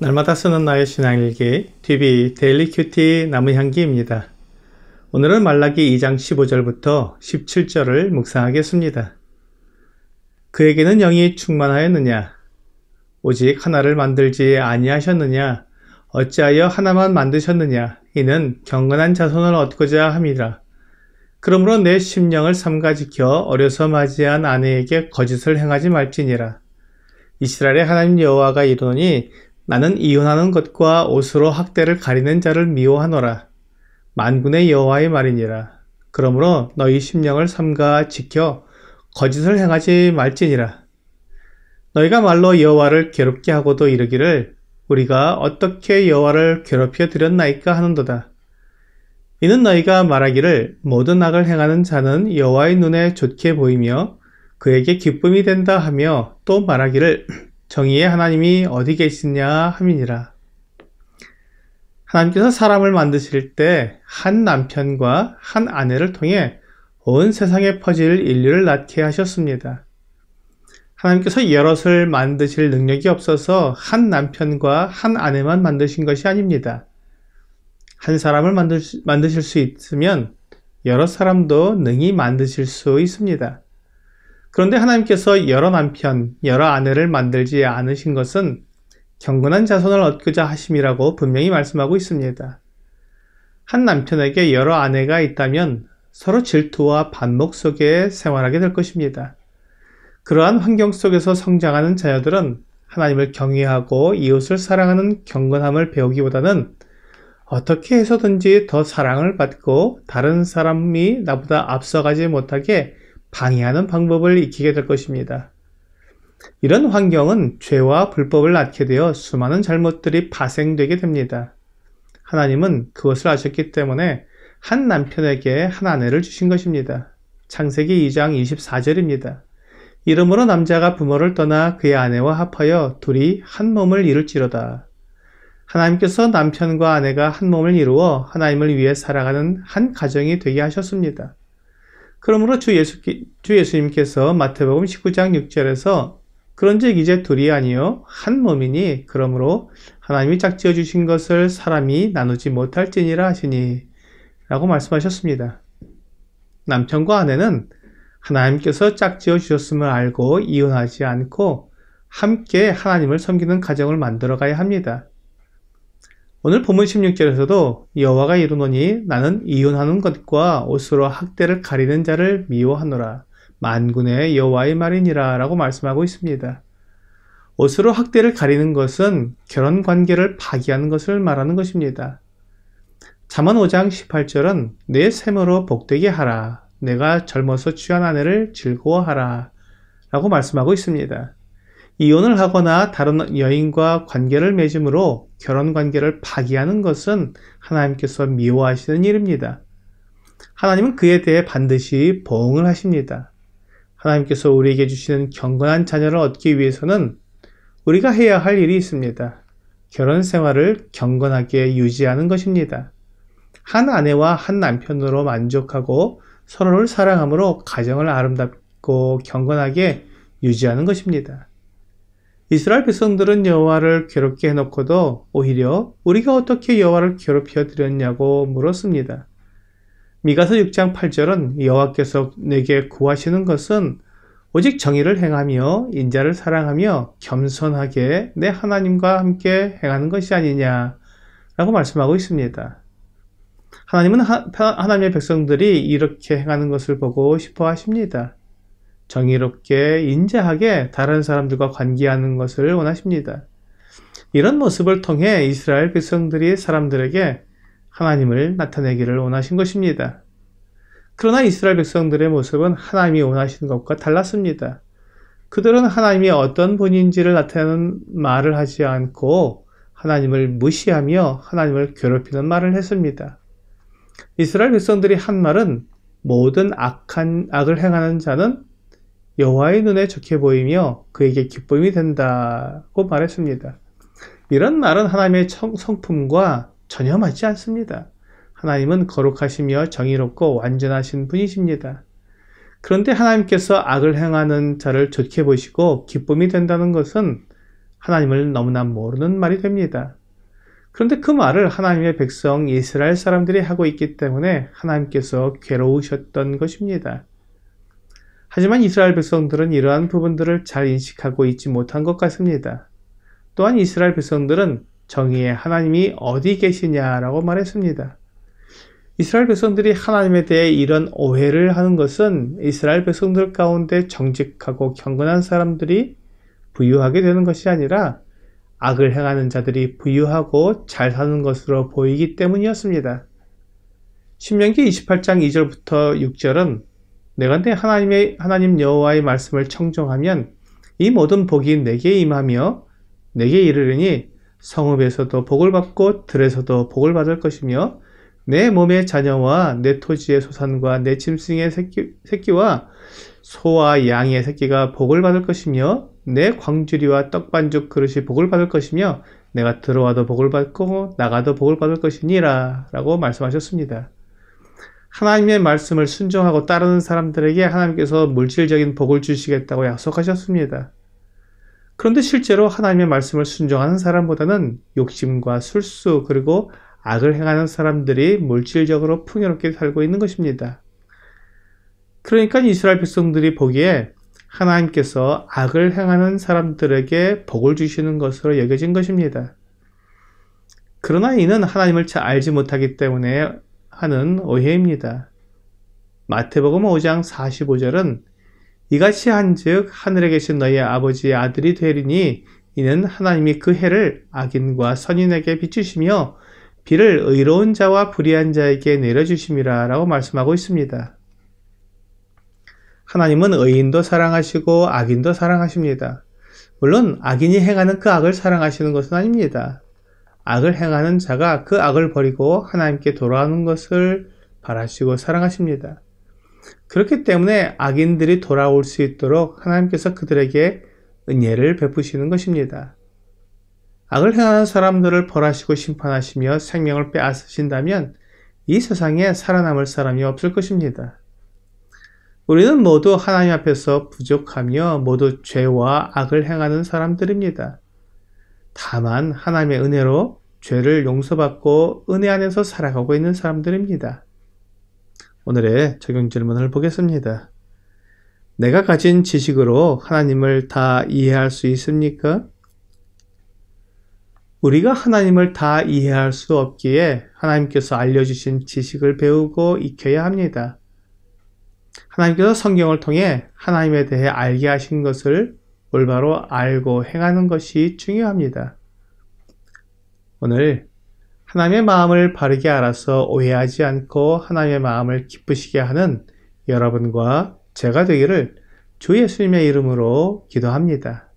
날마다 쓰는 나의 신앙일기 TV 데일리 큐티 나무향기입니다. 오늘은 말라기 2장 15절부터 17절을 묵상하겠습니다. 그에게는 영이 충만하였느냐? 오직 하나를 만들지 아니하셨느냐? 어찌하여 하나만 만드셨느냐? 이는 경건한 자손을 얻고자 함이라. 그러므로 내 심령을 삼가 지켜 어려서 맞이한 아내에게 거짓을 행하지 말지니라. 이스라엘의 하나님 여호와가 이르노니 나는 이혼하는 것과 옷으로 학대를 가리는 자를 미워하노라. 만군의 여호와의 말이니라. 그러므로 너희 심령을 삼가 지켜 거짓을 행하지 말지니라. 너희가 말로 여호와를 괴롭게 하고도 이르기를 우리가 어떻게 여호와를 괴롭혀 드렸나이까 하는도다. 이는 너희가 말하기를 모든 악을 행하는 자는 여호와의 눈에 좋게 보이며 그에게 기쁨이 된다 하며 또 말하기를 정의의 하나님이 어디 계시냐 함이니라. 하나님께서 사람을 만드실 때 한 남편과 한 아내를 통해 온 세상에 퍼질 인류를 낳게 하셨습니다. 하나님께서 여럿을 만드실 능력이 없어서 한 남편과 한 아내만 만드신 것이 아닙니다. 한 사람을 만드실 수 있으면 여러 사람도 능히 만드실 수 있습니다. 그런데 하나님께서 여러 남편, 여러 아내를 만들지 않으신 것은 경건한 자손을 얻고자 하심이라고 분명히 말씀하고 있습니다. 한 남편에게 여러 아내가 있다면 서로 질투와 반목 속에 생활하게 될 것입니다. 그러한 환경 속에서 성장하는 자녀들은 하나님을 경외하고 이웃을 사랑하는 경건함을 배우기보다는 어떻게 해서든지 더 사랑을 받고 다른 사람이 나보다 앞서가지 못하게 방해하는 방법을 익히게 될 것입니다. 이런 환경은 죄와 불법을 낳게 되어 수많은 잘못들이 파생되게 됩니다. 하나님은 그것을 아셨기 때문에 한 남편에게 한 아내를 주신 것입니다. 창세기 2장 24절입니다. 이러므로 남자가 부모를 떠나 그의 아내와 합하여 둘이 한 몸을 이룰지로다. 하나님께서 남편과 아내가 한 몸을 이루어 하나님을 위해 살아가는 한 가정이 되게 하셨습니다. 그러므로 주 예수님께서 마태복음 19장 6절에서 그런즉 이제 둘이 아니요 한 몸이니 그러므로 하나님이 짝지어 주신 것을 사람이 나누지 못할지니라 하시니 라고 말씀하셨습니다. 남편과 아내는 하나님께서 짝지어 주셨음을 알고 이혼하지 않고 함께 하나님을 섬기는 가정을 만들어 가야 합니다. 오늘 본문 16절에서도 여호와가 이르노니 나는 이혼하는 것과 옷으로 학대를 가리는 자를 미워하노라. 만군의 여호와의 말이니라 라고 말씀하고 있습니다. 옷으로 학대를 가리는 것은 결혼관계를 파기하는 것을 말하는 것입니다. 잠언 5장 18절은 내 셈으로 복되게 하라. 내가 젊어서 취한 아내를 즐거워하라 라고 말씀하고 있습니다. 이혼을 하거나 다른 여인과 관계를 맺음으로 결혼관계를 파기하는 것은 하나님께서 미워하시는 일입니다. 하나님은 그에 대해 반드시 보응을 하십니다. 하나님께서 우리에게 주시는 경건한 자녀를 얻기 위해서는 우리가 해야 할 일이 있습니다. 결혼 생활을 경건하게 유지하는 것입니다. 한 아내와 한 남편으로 만족하고 서로를 사랑함으로 가정을 아름답고 경건하게 유지하는 것입니다. 이스라엘 백성들은 여호와를 괴롭게 해놓고도 오히려 우리가 어떻게 여호와를 괴롭혀 드렸냐고 물었습니다. 미가서 6장 8절은 여호와께서 내게 구하시는 것은 오직 정의를 행하며 인자를 사랑하며 겸손하게 내 하나님과 함께 행하는 것이 아니냐라고 말씀하고 있습니다. 하나님은 하나님의 백성들이 이렇게 행하는 것을 보고 싶어 하십니다. 정의롭게 인자하게 다른 사람들과 관계하는 것을 원하십니다. 이런 모습을 통해 이스라엘 백성들이 사람들에게 하나님을 나타내기를 원하신 것입니다. 그러나 이스라엘 백성들의 모습은 하나님이 원하시는 것과 달랐습니다. 그들은 하나님이 어떤 분인지를 나타내는 말을 하지 않고 하나님을 무시하며 하나님을 괴롭히는 말을 했습니다. 이스라엘 백성들이 한 말은 모든 악을 행하는 자는 여호와의 눈에 좋게 보이며 그에게 기쁨이 된다고 말했습니다. 이런 말은 하나님의 성품과 전혀 맞지 않습니다. 하나님은 거룩하시며 정의롭고 완전하신 분이십니다. 그런데 하나님께서 악을 행하는 자를 좋게 보시고 기쁨이 된다는 것은 하나님을 너무나 모르는 말이 됩니다. 그런데 그 말을 하나님의 백성 이스라엘 사람들이 하고 있기 때문에 하나님께서 괴로우셨던 것입니다. 하지만 이스라엘 백성들은 이러한 부분들을 잘 인식하고 있지 못한 것 같습니다. 또한 이스라엘 백성들은 정의의 하나님이 어디 계시냐라고 말했습니다. 이스라엘 백성들이 하나님에 대해 이런 오해를 하는 것은 이스라엘 백성들 가운데 정직하고 경건한 사람들이 부유하게 되는 것이 아니라 악을 행하는 자들이 부유하고 잘 사는 것으로 보이기 때문이었습니다. 신명기 28장 2절부터 6절은 내가 내 하나님 여호와의 말씀을 청종하면 이 모든 복이 내게 임하며 내게 이르르니 성읍에서도 복을 받고 들에서도 복을 받을 것이며 내 몸의 자녀와 내 토지의 소산과 내 짐승의 새끼와 소와 양의 새끼가 복을 받을 것이며 내 광주리와 떡반죽 그릇이 복을 받을 것이며 내가 들어와도 복을 받고 나가도 복을 받을 것이니라 라고 말씀하셨습니다. 하나님의 말씀을 순종하고 따르는 사람들에게 하나님께서 물질적인 복을 주시겠다고 약속하셨습니다. 그런데 실제로 하나님의 말씀을 순종하는 사람보다는 욕심과 술수 그리고 악을 행하는 사람들이 물질적으로 풍요롭게 살고 있는 것입니다. 그러니까 이스라엘 백성들이 보기에 하나님께서 악을 행하는 사람들에게 복을 주시는 것으로 여겨진 것입니다. 그러나 이는 하나님을 잘 알지 못하기 때문에 하는 오해입니다. 마태복음 5장 45절은 이같이 한즉 하늘에 계신 너희 아버지의 아들이 되리니 이는 하나님이 그 해를 악인과 선인에게 비추시며 비를 의로운 자와 불의한 자에게 내려주심이라 라고 말씀하고 있습니다. 하나님은 의인도 사랑하시고 악인도 사랑하십니다. 물론 악인이 행하는 그 악을 사랑하시는 것은 아닙니다. 악을 행하는 자가 그 악을 버리고 하나님께 돌아오는 것을 바라시고 사랑하십니다. 그렇기 때문에 악인들이 돌아올 수 있도록 하나님께서 그들에게 은혜를 베푸시는 것입니다. 악을 행하는 사람들을 벌하시고 심판하시며 생명을 빼앗으신다면 이 세상에 살아남을 사람이 없을 것입니다. 우리는 모두 하나님 앞에서 부족하며 모두 죄와 악을 행하는 사람들입니다. 다만 하나님의 은혜로 죄를 용서받고 은혜 안에서 살아가고 있는 사람들입니다. 오늘의 적용 질문을 보겠습니다. 내가 가진 지식으로 하나님을 다 이해할 수 있습니까? 우리가 하나님을 다 이해할 수 없기에 하나님께서 알려주신 지식을 배우고 익혀야 합니다. 하나님께서 성경을 통해 하나님에 대해 알게 하신 것을 올바로 알고 행하는 것이 중요합니다. 오늘 하나님의 마음을 바르게 알아서 오해하지 않고 하나님의 마음을 기쁘시게 하는 여러분과 제가 되기를 주 예수님의 이름으로 기도합니다.